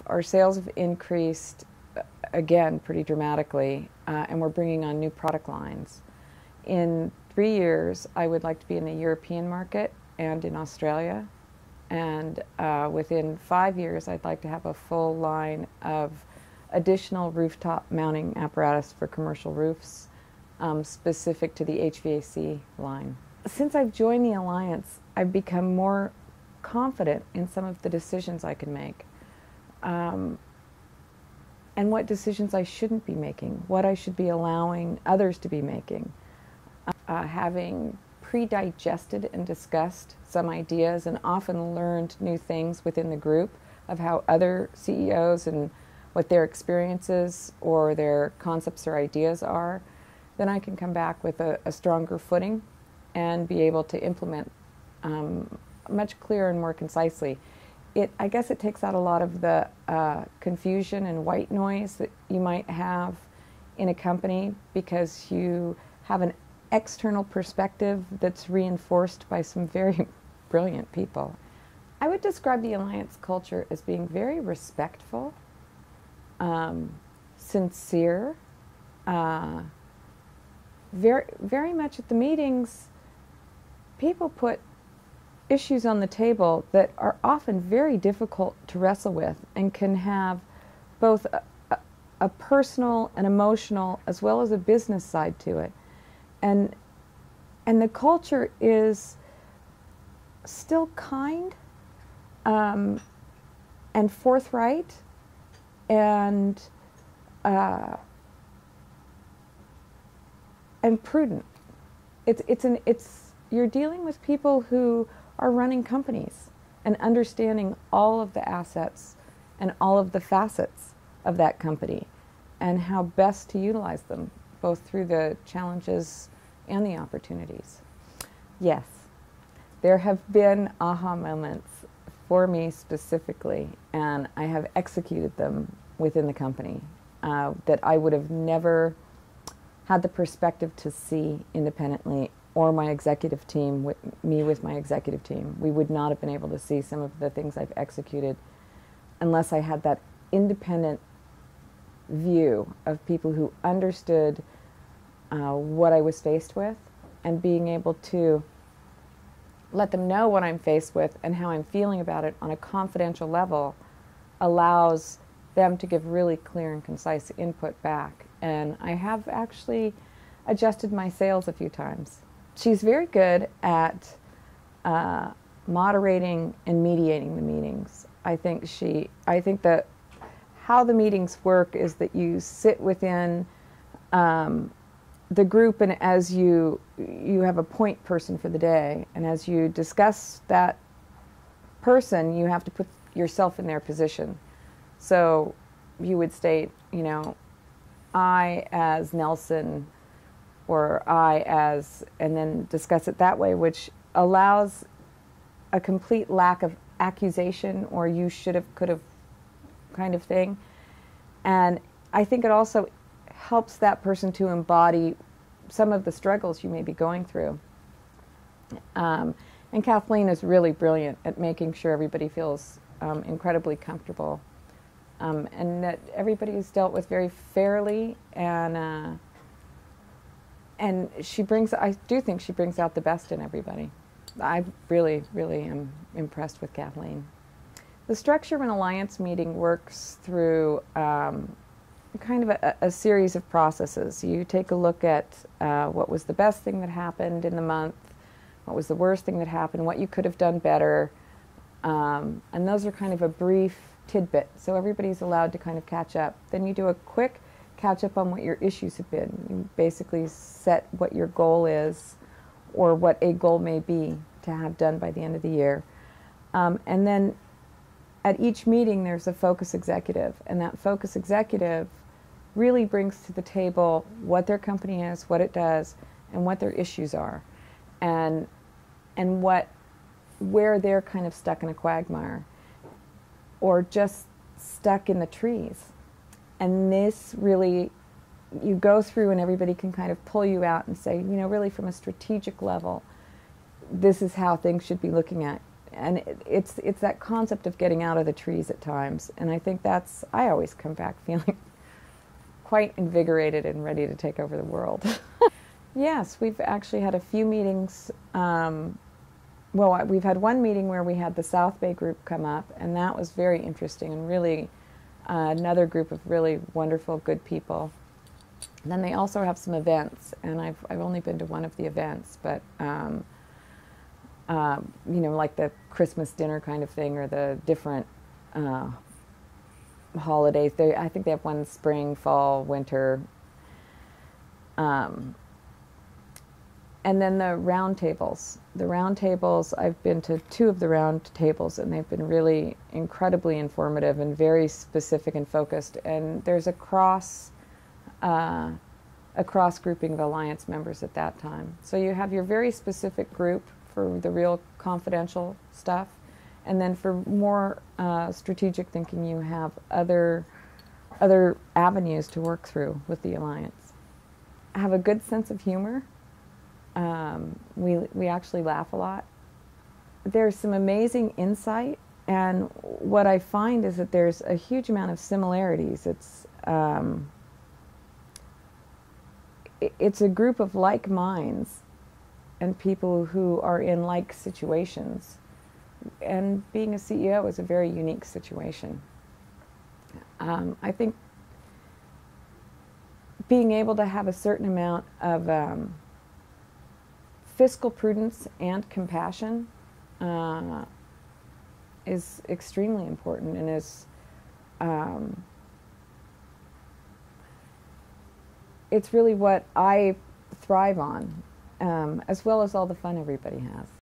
our sales have increased again pretty dramatically, and we're bringing on new product lines. In 3 years, I would like to be in the European market and in Australia. And within 5 years, I'd like to have a full line of additional rooftop mounting apparatus for commercial roofs, specific to the HVAC line. Since I've joined the Alliance, I've become more confident in some of the decisions I can make, and what decisions I shouldn't be making, what I should be allowing others to be making. Having pre-digested and discussed some ideas and often learned new things within the group of how other CEOs and what their experiences or their concepts or ideas are, then I can come back with a stronger footing and be able to implement much clearer and more concisely. I guess it takes out a lot of the confusion and white noise that you might have in a company because you have an external perspective that's reinforced by some very brilliant people. I would describe the Alliance culture as being very respectful, sincere, very much at the meetings. People put issues on the table that are often very difficult to wrestle with and can have both a personal, an emotional, as well as a business side to it. And the culture is still kind and forthright and prudent. You're dealing with people who are running companies and understanding all of the assets and all of the facets of that company and how best to utilize them, both through the challenges and the opportunities. Yes, there have been aha moments for me specifically, and I have executed them within the company that I would have never had the perspective to see independently, or my executive team, with my executive team. We would not have been able to see some of the things I've executed unless I had that independent view of people who understood what I was faced with, and being able to let them know what I'm faced with and how I'm feeling about it on a confidential level allows them to give really clear and concise input back. And I have actually adjusted my sales a few times. She's very good at moderating and mediating the meetings. I think that how the meetings work is that you sit within the group, and as you have a point person for the day, and as you discuss that person, you have to put yourself in their position. So you would state, I as Nelson, or I as, and then discuss it that way, which allows a complete lack of accusation or you should have, could have kind of thing. And I think it also helps that person to embody some of the struggles you may be going through. And Kathleen is really brilliant at making sure everybody feels incredibly comfortable, and that everybody is dealt with very fairly, and she brings, I do think she brings out the best in everybody. I really, really am impressed with Kathleen. The structure of an Alliance meeting works through kind of a series of processes. You take a look at what was the best thing that happened in the month, what was the worst thing that happened, what you could have done better, and those are kind of a brief tidbit, so everybody's allowed to kind of catch up. Then you do a quick catch up on what your issues have been. You basically set what your goal is, or what a goal may be to have done by the end of the year. And then at each meeting there's a focus executive, and that focus executive really brings to the table what their company is, what it does, and what their issues are, and where they're kind of stuck in a quagmire or just stuck in the trees. And this really, you go through and everybody can kind of pull you out and say, really from a strategic level, this is how things should be looking at. and it's that concept of getting out of the trees at times, and I think I always come back feeling quite invigorated and ready to take over the world. Yes, we've actually had a few meetings. Well, we've had one meeting where we had the South Bay group come up, and that was very interesting and really another group of really wonderful, good people. And then they also have some events, and I've only been to one of the events, but you know, like the Christmas dinner kind of thing, or the different holidays. I think they have one spring, fall, winter. And then the round tables. The round tables, I've been to 2 of the round tables, and they've been really incredibly informative and very specific and focused. And there's a cross grouping of alliance members at that time. So you have your very specific group for the real confidential stuff, and then for more strategic thinking, you have other avenues to work through with the alliance. I have a good sense of humor. We actually laugh a lot. There's some amazing insight, and what I find is that there's a huge amount of similarities. It's a group of like minds and people who are in like situations. And being a CEO is a very unique situation. I think being able to have a certain amount of fiscal prudence and compassion is extremely important, and is it's really what I thrive on, as well as all the fun everybody has.